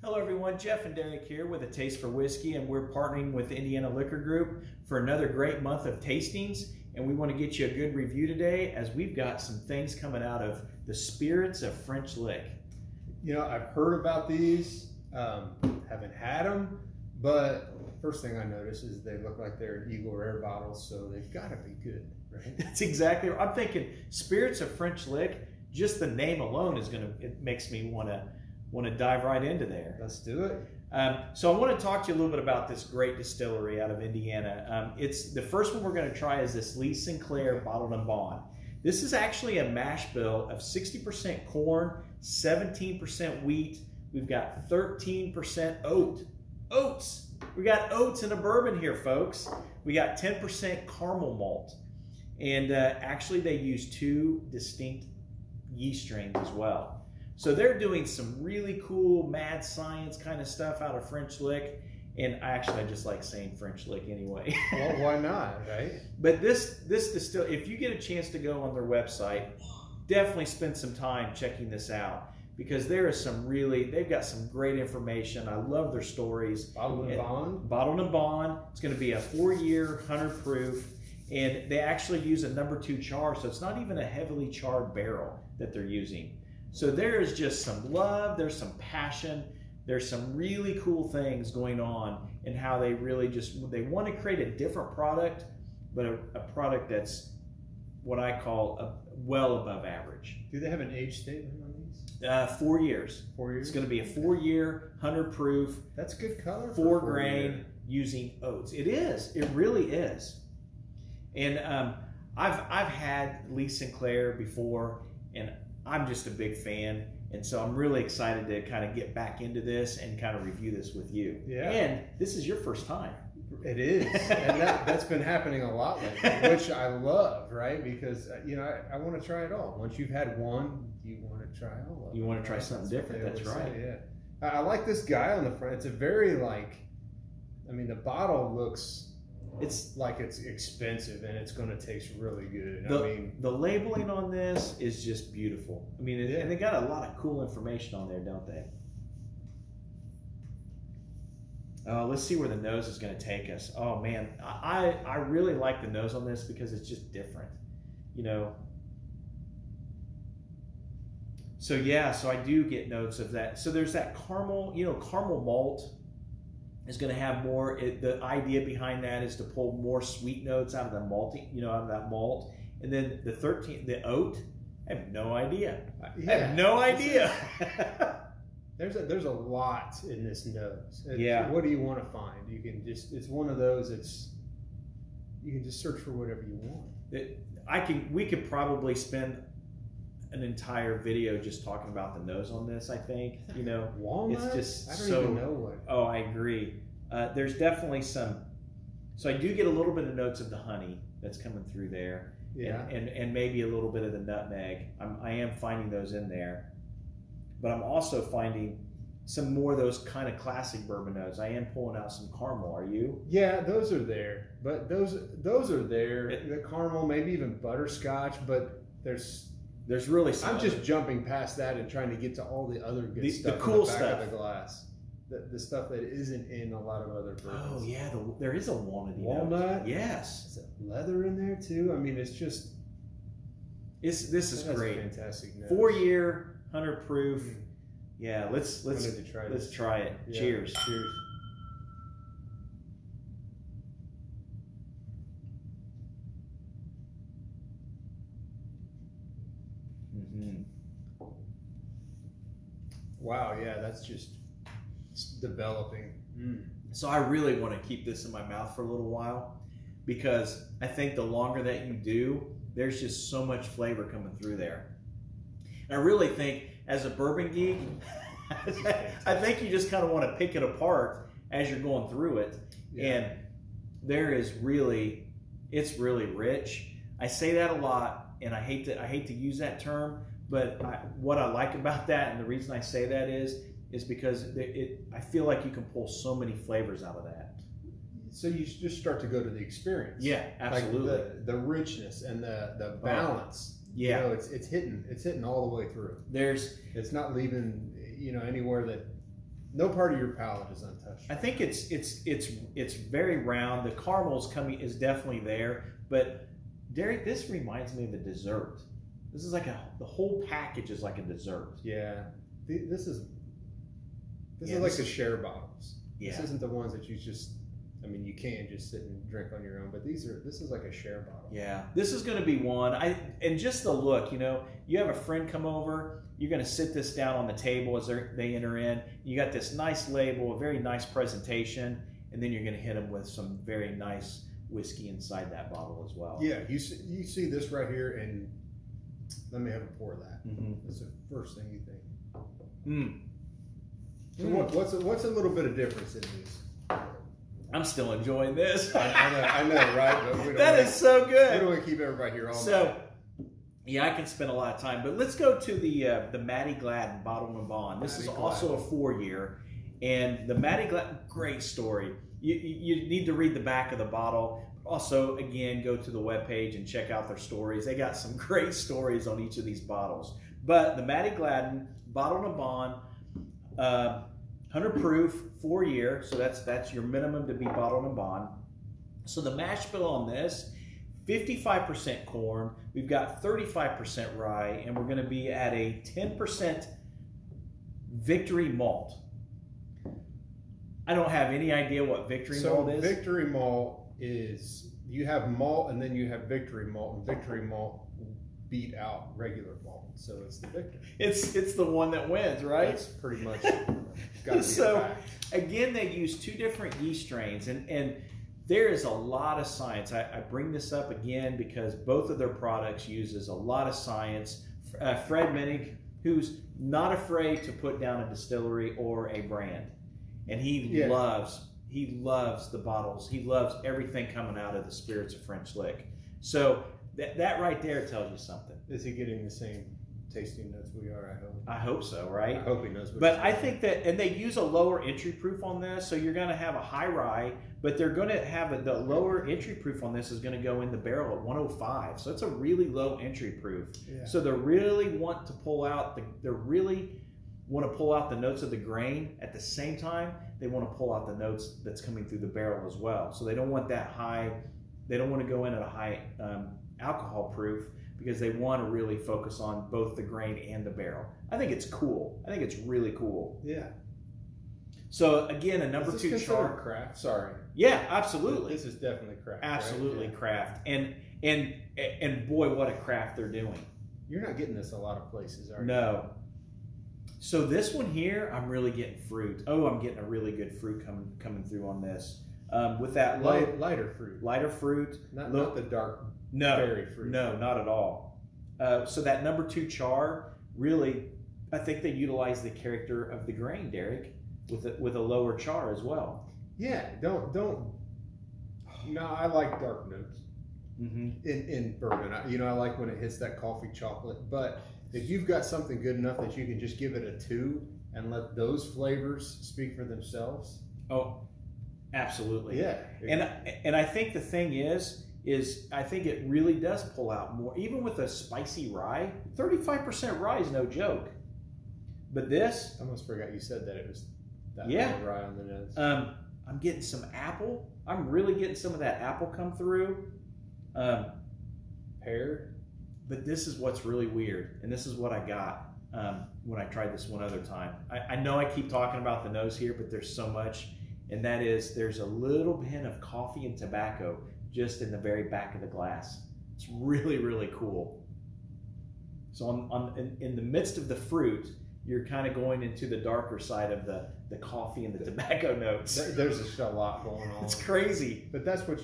Hello everyone, Jeff and Derek here with A Taste for Whiskey, and we're partnering with Indiana Liquor Group for another great month of tastings, and we want to get you a good review today as we've got some things coming out of the spirits of French Lick. You know, I've heard about these, haven't had them, but first thing I notice is they look like they're Eagle Rare bottles, so they've got to be good, right? That's exactly right. I'm thinking spirits of French Lick, just the name alone is it makes me want to dive right into there. Let's do it. So I want to talk to you a little bit about this great distillery out of Indiana. It's the first one we're going to try is this Sinclair Bottled and Bond. This is actually a mash bill of 60% corn, 17% wheat. We've got 13% oats. We got oats in a bourbon here, folks. We got 10% caramel malt. And actually they use two distinct yeast strains as well. So they're doing some really cool mad science kind of stuff out of French Lick. And I just like saying French Lick anyway. Well, why not, right? But this distill, if you get a chance to go on their website, definitely spend some time checking this out, because there is they've got some great information. I love their stories. Bottled and Bond? Bottled and Bond. It's going to be a 4-year, 100 proof. And they actually use a #2 char, so it's not even a heavily charred barrel that they're using. So there is just some love, there's some passion, there's some really cool things going on in how they really they want to create a different product, but a product that's what I call well above average. Do they have an age statement on these? 4 years. 4 years? It's going to be a 4-year, 100 proof. That's good color. 4 grain using oats. It is. It really is. And I've had Sinclair before, and I'm just a big fan, and so I'm really excited to kind of get back into this and kind of review this with you. Yeah. And this is your first time. It is, and that's been happening a lot lately, which I love, right? Because you know, I want to try it all. Once you've had one, you want to try all of them. You want to try something different. That's right. Say, yeah. I like this guy on the front. It's a very the bottle looks. It's like it's expensive and it's going to taste really good. The labeling on this is just beautiful. I mean, and they got a lot of cool information on there, don't they? Let's see where the nose is going to take us. Oh man, I really like the nose on this because it's just different, you know. So yeah, so I do get notes of that. So there's that caramel, caramel malt is going to have more. The idea behind that is to pull more sweet notes out of the malting, out of that malt. And then the oat, I have no idea. I have no idea. There's a lot in this nose. Yeah. What do you want to find? It's one of those. You can just search for whatever you want. We could probably spend an entire video just talking about the nose on this. I think walnut. It's just I don't even know what. Oh, I agree. There's definitely some. So I do get a little bit of notes of the honey that's coming through there. Yeah. And maybe a little bit of the nutmeg. I am finding those in there, but I'm also finding some more of those kind of classic bourbon notes. I am pulling out some caramel. Are you? Yeah, those are there. But those are there. The caramel, maybe even butterscotch, but there's really some. I'm just jumping past that and trying to get to all the other good stuff. The cool in the back stuff of the glass. The stuff that isn't in a lot of other bourbons. Oh yeah, there is a walnut. Walnut. Yes. Is it leather in there too? I mean, it's just. This is great. Fantastic. 4-year, 100 proof. Yeah, let's try it. Yeah. Cheers. Cheers. Wow, yeah, that's just developing. So I really want to keep this in my mouth for a little while, because I think the longer that you do, there's just so much flavor coming through there. And I really think, as a bourbon geek, I think you just kind of want to pick it apart as you're going through it. Yeah. And it's really rich. I say that a lot, and I hate to use that term, but what I like about that, and the reason I say that is because I feel like you can pull so many flavors out of that. So you just start to go to the experience. Yeah, absolutely. Like the richness and the balance. Yeah, you know, it's hitting all the way through. It's not leaving anywhere that no part of your palate is untouched. I think it's very round. The caramel's is definitely there, but Derek, this reminds me of a dessert. This is like the whole package is like a dessert. Yeah, this is like the share bottles. Yeah. This isn't the ones that you just. I mean, you can just sit and drink on your own, but this is like a share bottle. Yeah, this is going to be one. And just the look, you have a friend come over, you're going to sit this down on the table as they enter in. You got this nice label, a very nice presentation, and then you're going to hit them with some very nice whiskey inside that bottle as well. Yeah, you see this right here, and let me have a pour of that. Mm-hmm. That's the first thing you think. Mm. So what's a little bit of difference in these? I'm still enjoying this. I know, right? But that is so good. We don't want to keep everybody here all night. So, yeah, I can spend a lot of time, but let's go to the Mattie Gladden Bottled and Bond. This is also a 4-year, and the Mattie Gladden, great story. You need to read the back of the bottle. Also, again, go to the webpage and check out their stories. They got some great stories on each of these bottles. But the Mattie Gladden Bottled and Bond, 100 proof, 4-year, so that's your minimum to be bottled and bond. So the mash bill on this, 55% corn, we've got 35% rye, and we're going to be at a 10% victory malt. I don't have any idea what victory malt is. So victory malt is, you have malt and then you have victory malt, and victory malt beat out regular malt, so it's the victor. It's the one that wins, right? That's pretty much got so again, they use 2 different yeast strains, and there is a lot of science. I bring this up again because both of their products uses a lot of science. Fred Minnick, who's not afraid to put down a distillery or a brand, and he loves the bottles. He loves everything coming out of the Spirits of French Lick. So that right there tells you something. Is he getting the same tasting notes we are? I hope so, right? I hope he knows. But I think that, and they use a lower entry proof on this, so you're going to have a high rye, but they're going to have the lower entry proof on this is going to go in the barrel at 105. So it's a really low entry proof. Yeah. So they really want to pull out the notes of the grain. At the same time, they want to pull out the notes that's coming through the barrel as well. So they don't want that high. They don't want to go in at a high alcohol proof, because they want to really focus on both the grain and the barrel. I think it's cool. I think it's really cool. Yeah. So again, a number 2 char. Craft. Sorry. Yeah, absolutely. This is definitely craft. Absolutely, right? craft. And boy, what a craft they're doing. You're not getting this a lot of places, are you? No. So this one here, I'm really getting fruit. Oh, I'm getting a really good fruit coming through on this. With that lighter fruit. Lighter fruit. Not the dark. No, berry fruit. No, not at all. So that number 2 char, really, I think they utilize the character of the grain, Derek, with a lower char as well. Yeah, don't. No, I like dark notes in bourbon. I like when it hits that coffee chocolate. But if you've got something good enough that you can just give it a 2 and let those flavors speak for themselves. Oh, absolutely. Yeah. And I think the thing is I think it really does pull out more. Even with a spicy rye, 35% rye is no joke. But this... I almost forgot you said that it was that rye on the nose. I'm getting some apple. I'm really getting some of that apple come through. Pear. But this is what's really weird, and this is what I got when I tried this one other time. I know I keep talking about the nose here, but there's so much, and that is there's a little hint of coffee and tobacco just in the very back of the glass. It's really, really cool. So in the midst of the fruit, you're kind of going into the darker side of the coffee and the tobacco notes. There's a lot going on. It's crazy. But that's what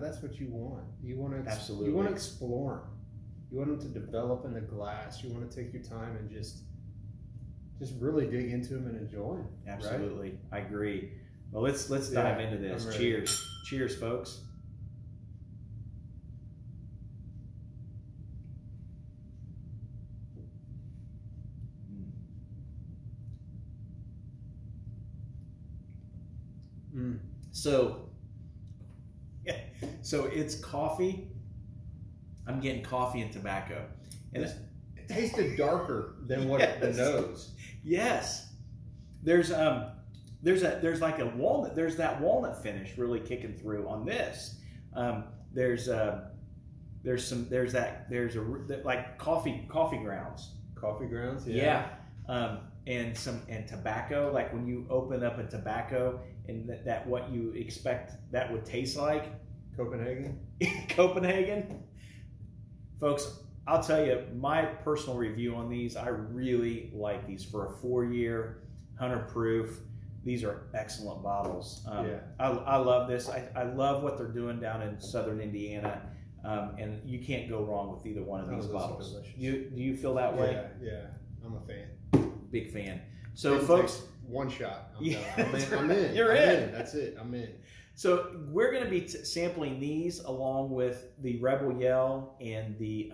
that's what you want. You want to absolutely. You want to explore them. You want them to develop in the glass. You want to take your time and just really dig into them and enjoy them. Absolutely, right? I agree. Well, let's dive into this. Cheers, cheers, folks. So it's coffee. I'm getting coffee and tobacco, and it tasted darker than what the nose. Yes, there's there's like a walnut. There's that walnut finish really kicking through on this. There's like coffee grounds. Coffee grounds, yeah. And tobacco, like when you open up a tobacco, and that what you expect that would taste like. Copenhagen. Folks, I'll tell you my personal review on these. I really like these for a 4-year, 100 proof. These are excellent bottles. I love this. I love what they're doing down in southern Indiana. And you can't go wrong with either one of these bottles. Do you feel that way? Yeah. I'm a fan. Big fan. So, folks, one shot. I'm in. You're in. That's it. I'm in. So we're going to be sampling these along with the Rebel Yell and the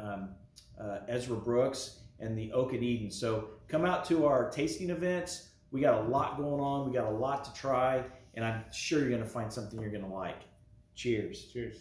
Ezra Brooks and the Oak at Eden. So come out to our tasting events. We got a lot going on. We got a lot to try, and I'm sure you're going to find something you're going to like. Cheers. Cheers.